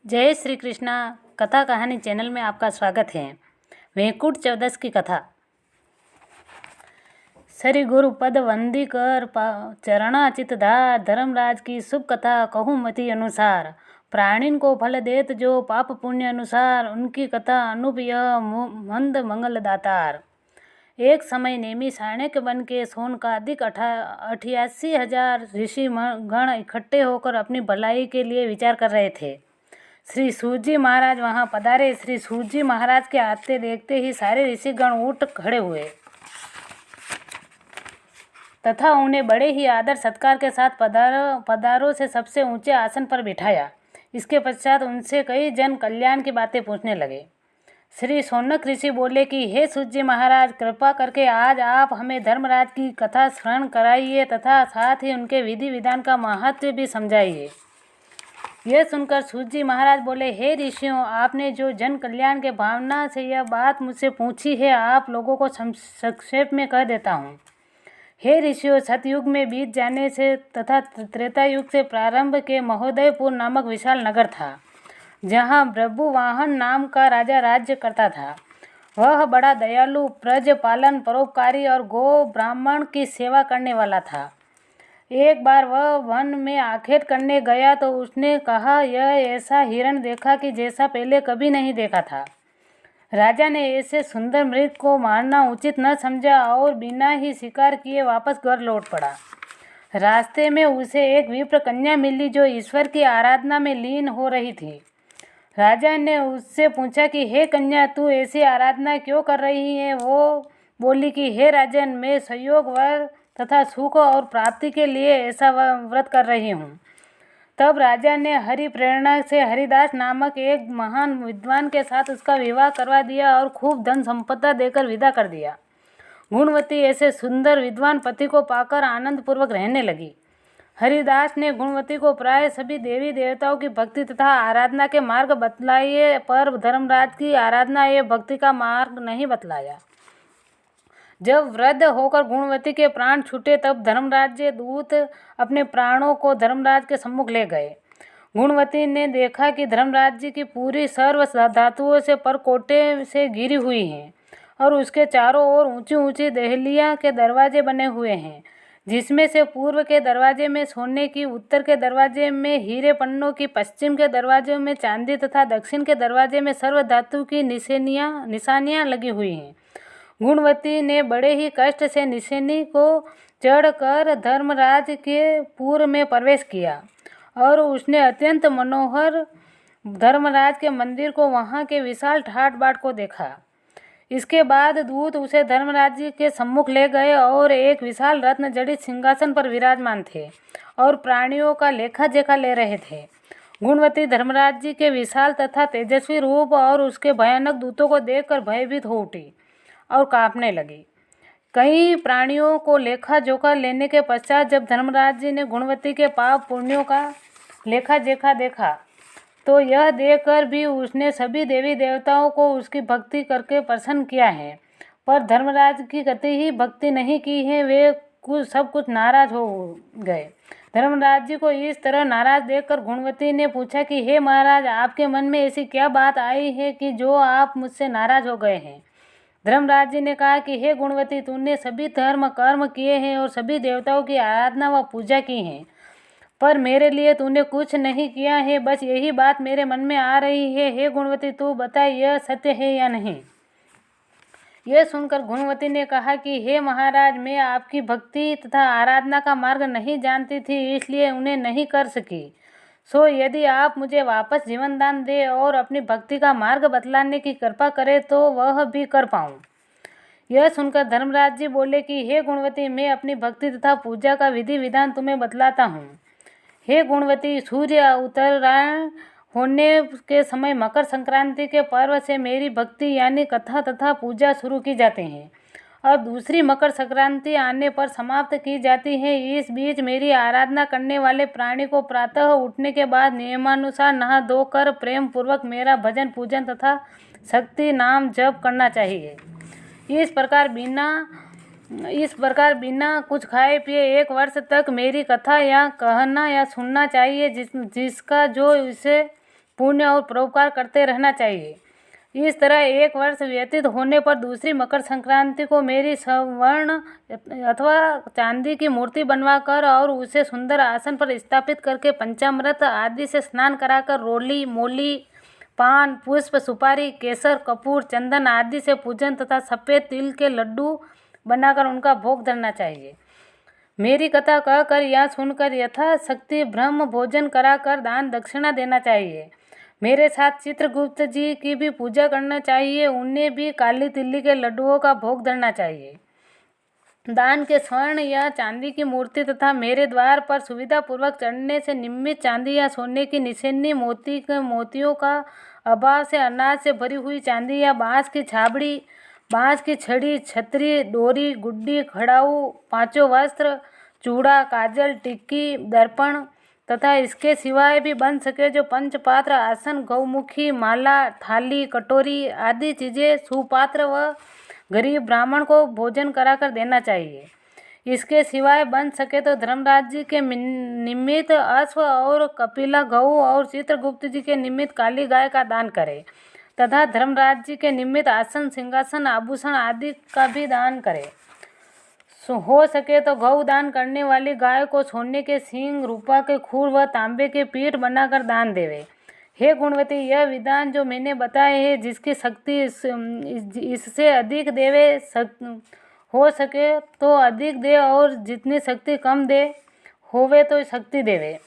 जय श्री कृष्णा। कथा कहानी चैनल में आपका स्वागत है। वैकुंठ चौदस की कथा। श्री गुरु पद वंदी कर चरणा चितधार, धर्मराज की शुभ कथा कहूँ मति अनुसार। प्राणीन को फल देत जो पाप पुण्य अनुसार, उनकी कथा अनूप यह मंद मंगल दातार। एक समय नेमी चाणक्य बन के सोनकादिक 88,000 ऋषि गण इकट्ठे होकर अपनी भलाई के लिए विचार कर रहे थे। श्री सूत जी महाराज वहां पधारे। श्री सूत जी महाराज के आते देखते ही सारे ऋषिगण उठ खड़े हुए तथा उन्हें बड़े ही आदर सत्कार के साथ पधारों से सबसे ऊंचे आसन पर बिठाया। इसके पश्चात उनसे कई जन कल्याण की बातें पूछने लगे। श्री शौनक ऋषि बोले कि हे सूत जी महाराज, कृपा करके आज आप हमें धर्मराज की कथा श्रवण कराइए तथा साथ ही उनके विधि विधान का महत्व भी समझाइए। यह सुनकर सूत जी महाराज बोले, हे ऋषियों, आपने जो जन कल्याण के भावना से यह बात मुझसे पूछी है, आप लोगों को संक्षेप में कह देता हूँ। हे ऋषियों, सतयुग में बीत जाने से तथा त्रेता युग से प्रारंभ के महोदयपुर नामक विशाल नगर था, जहाँ ब्रभुवाहन नाम का राजा राज्य करता था। वह बड़ा दयालु, प्रज पालन, परोपकारी और गो ब्राह्मण की सेवा करने वाला था। एक बार वह वन में आखेट करने गया तो उसने कहा, यह ऐसा हिरण देखा कि जैसा पहले कभी नहीं देखा था। राजा ने ऐसे सुंदर मृग को मारना उचित न समझा और बिना ही शिकार किए वापस घर लौट पड़ा। रास्ते में उसे एक विप्र कन्या मिली जो ईश्वर की आराधना में लीन हो रही थी। राजा ने उससे पूछा कि हे कन्या, तू ऐसी आराधना क्यों कर रही है? वो बोली कि हे राजन, मैं संयोग वर तथा सुख और प्राप्ति के लिए ऐसा व्रत कर रही हूँ। तब राजा ने हरि प्रेरणा से हरिदास नामक एक महान विद्वान के साथ उसका विवाह करवा दिया और खूब धन संपदा देकर विदा कर दिया। गुणवती ऐसे सुंदर विद्वान पति को पाकर आनंद पूर्वक रहने लगी। हरिदास ने गुणवती को प्राय सभी देवी देवताओं की भक्ति तथा आराधना के मार्ग बतलाए, पर धर्मराज की आराधना एवं भक्ति का मार्ग नहीं बतलाया। जब वृद्ध होकर गुणवती के प्राण छूटे तब धर्मराज दूत अपने प्राणों को धर्मराज के सम्मुख ले गए। गुणवती ने देखा कि धर्मराज जी की पूरी सर्व धातुओं से परकोटे से घिरी हुई हैं और उसके चारों ओर ऊंची ऊंची दहलियां के दरवाजे बने हुए हैं, जिसमें से पूर्व के दरवाजे में सोने की, उत्तर के दरवाजे में हीरे पन्नों की, पश्चिम के दरवाजे में चांदी तथा दक्षिण के दरवाजे में सर्व धातु की निशानियां लगी हुई हैं। गुणवती ने बड़े ही कष्ट से निशानी को चढ़कर धर्मराज के पूर्व में प्रवेश किया और उसने अत्यंत मनोहर धर्मराज के मंदिर को, वहाँ के विशाल ठाट बाट को देखा। इसके बाद दूत उसे धर्मराज जी के सम्मुख ले गए और एक विशाल रत्न जड़ित सिंहासन पर विराजमान थे और प्राणियों का लेखा जोखा ले रहे थे। गुणवती धर्मराज जी के विशाल तथा तेजस्वी रूप और उसके भयानक दूतों को देखकर भयभीत हो उठी और कांपने लगी। कई प्राणियों को लेखा जोखा लेने के पश्चात जब धर्मराज जी ने गुणवती के पाप पुण्यों का लेखा जोखा देखा तो यह देखकर भी उसने सभी देवी देवताओं को उसकी भक्ति करके प्रसन्न किया है, पर धर्मराज की कति ही भक्ति नहीं की है। वे सब कुछ नाराज हो गए। धर्मराज जी को इस तरह नाराज देखकर गुणवती ने पूछा कि हे महाराज, आपके मन में ऐसी क्या बात आई है कि जो आप मुझसे नाराज हो गए हैं? धर्मराज जी ने कहा कि हे गुणवती, तूने सभी धर्म कर्म किए हैं और सभी देवताओं की आराधना व पूजा की है, पर मेरे लिए तूने कुछ नहीं किया है। बस यही बात मेरे मन में आ रही है। हे गुणवती, तू बता, यह सत्य है या नहीं? यह सुनकर गुणवती ने कहा कि हे महाराज, मैं आपकी भक्ति तथा आराधना का मार्ग नहीं जानती थी, इसलिए उन्हें नहीं कर सकी। सो यदि आप मुझे वापस जीवन दान दे और अपनी भक्ति का मार्ग बतलाने की कृपा करें तो वह भी कर पाऊँ। यह सुनकर धर्मराज जी बोले कि हे गुणवती, मैं अपनी भक्ति तथा पूजा का विधि विधान तुम्हें बतलाता हूँ। हे गुणवती, सूर्य उत्तरायण होने के समय मकर संक्रांति के पर्व से मेरी भक्ति यानी कथा तथा पूजा शुरू की जाती है और दूसरी मकर संक्रांति आने पर समाप्त की जाती है। इस बीच मेरी आराधना करने वाले प्राणी को प्रातः उठने के बाद नियमानुसार नहा धोकर प्रेम पूर्वक मेरा भजन पूजन तथा शक्ति नाम जप करना चाहिए। इस प्रकार बिना कुछ खाए पिए 1 वर्ष तक मेरी कथा या कहना या सुनना चाहिए, जिसका जो इसे पुण्य और परोपकार करते रहना चाहिए। इस तरह 1 वर्ष व्यतीत होने पर दूसरी मकर संक्रांति को मेरी स्वर्ण अथवा चांदी की मूर्ति बनवाकर और उसे सुंदर आसन पर स्थापित करके पंचामृत आदि से स्नान कराकर रोली, मोली, पान, पुष्प, सुपारी, केसर, कपूर, चंदन आदि से पूजन तथा सफ़ेद तिल के लड्डू बनाकर उनका भोग धरना चाहिए। मेरी कथा कहकर या सुनकर यथाशक्ति ब्रह्म भोजन कराकर दान दक्षिणा देना चाहिए। मेरे साथ चित्रगुप्त जी की भी पूजा करना चाहिए, उन्हें भी काली तिल्ली के लड्डुओं का भोग धरना चाहिए। दान के स्वर्ण या चांदी की मूर्ति तथा मेरे द्वार पर सुविधापूर्वक चढ़ने से निमित्त चांदी या सोने की निशानी, मोतियों का अभाव से अनाज से भरी हुई चांदी या बाँस की छाबड़ी, बाँस की छड़ी, छतरी, डोरी, गुड्डी, खड़ाऊ, 5 वस्त्र, चूड़ा, काजल, टिक्की, दर्पण तथा इसके सिवाय भी बन सके जो पंचपात्र, आसन, गौमुखी, माला, थाली, कटोरी आदि चीज़ें सुपात्र व गरीब ब्राह्मण को भोजन कराकर देना चाहिए। इसके सिवाय बन सके तो धर्मराज जी के निमित्त अश्व और कपिला गऊ और चित्रगुप्त जी के निमित्त काली गाय का दान करें तथा धर्मराज जी के निमित्त आसन, सिंहासन, आभूषण आदि का भी दान करें। हो सके तो गौ दान करने वाली गाय को सोने के सींग, रूपा के खूर व तांबे के पीठ बनाकर दान देवे। हे गुणवती, यह विधान जो मैंने बताए है, जिसकी शक्ति इससे अधिक देवे, हो सके तो अधिक दे और जितनी शक्ति कम दे होवे तो शक्ति देवे।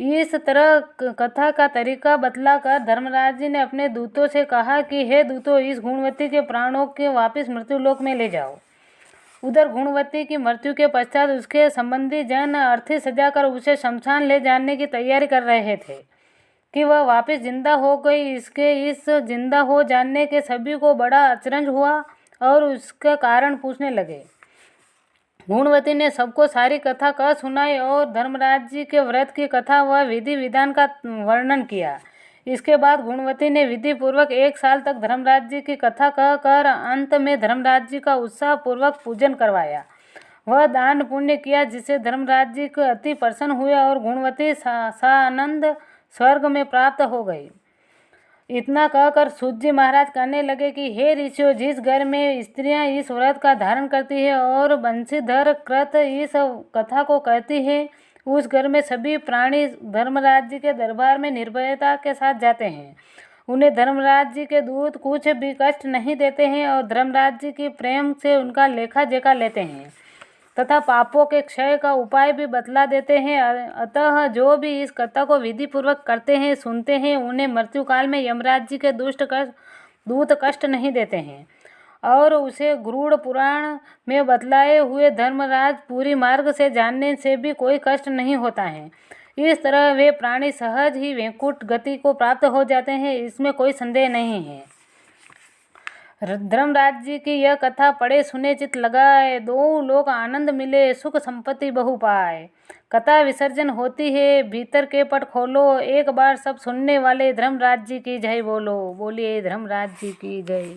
इस तरह कथा का तरीका बतलाकर धर्मराज जी ने अपने दूतों से कहा कि हे दूतों, इस गुणवती के प्राणों के वापस मृत्युलोक में ले जाओ। उधर गुणवती की मृत्यु के पश्चात उसके संबंधी जन अर्थी सजाकर उसे शमशान ले जाने की तैयारी कर रहे थे कि वह वापस जिंदा हो गई। इस जिंदा हो जाने के सभी को बड़ा अचरज हुआ और उसका कारण पूछने लगे। गुणवती ने सबको सारी कथा कह सुनाई और धर्मराज जी के व्रत की कथा व विधि विधान का वर्णन किया। इसके बाद गुणवती ने विधि पूर्वक 1 साल तक धर्मराज जी की कथा कहकर अंत में धर्मराज जी का उत्साह पूर्वक पूजन करवाया। वह दान पुण्य किया जिससे धर्मराज जी को अति प्रसन्न हुए और गुणवती सानंद स्वर्ग में प्राप्त हो गई। इतना कहकर सूत जी महाराज कहने लगे कि हे ऋषियों, जिस घर में स्त्रियां इस व्रत का धारण करती है और बंशीधर कृत इस कथा को कहती है, उस घर में सभी प्राणी धर्मराज जी के दरबार में निर्भयता के साथ जाते हैं। उन्हें धर्मराज जी के दूत कुछ भी कष्ट नहीं देते हैं और धर्मराज जी की प्रेम से उनका लेखा जोखा लेते हैं तथा पापों के क्षय का उपाय भी बतला देते हैं। अतः जो भी इस कथा को विधि पूर्वक करते हैं, सुनते हैं, उन्हें मृत्यु काल में यमराज जी के दूत कष्ट नहीं देते हैं और उसे गरुड़ पुराण में बतलाए हुए धर्मराज पूरी मार्ग से जानने से भी कोई कष्ट नहीं होता है। इस तरह वे प्राणी सहज ही वैकुंठ गति को प्राप्त हो जाते हैं, इसमें कोई संदेह नहीं है। धर्मराज जी की यह कथा पढ़े सुने चित लगाए, 2 लोग आनंद मिले, सुख संपत्ति बहु पाए। कथा विसर्जन होती है, भीतर के पट खोलो, एक बार सब सुनने वाले धर्मराज जी की जय बोलो। बोलिए धर्मराज जी की जय।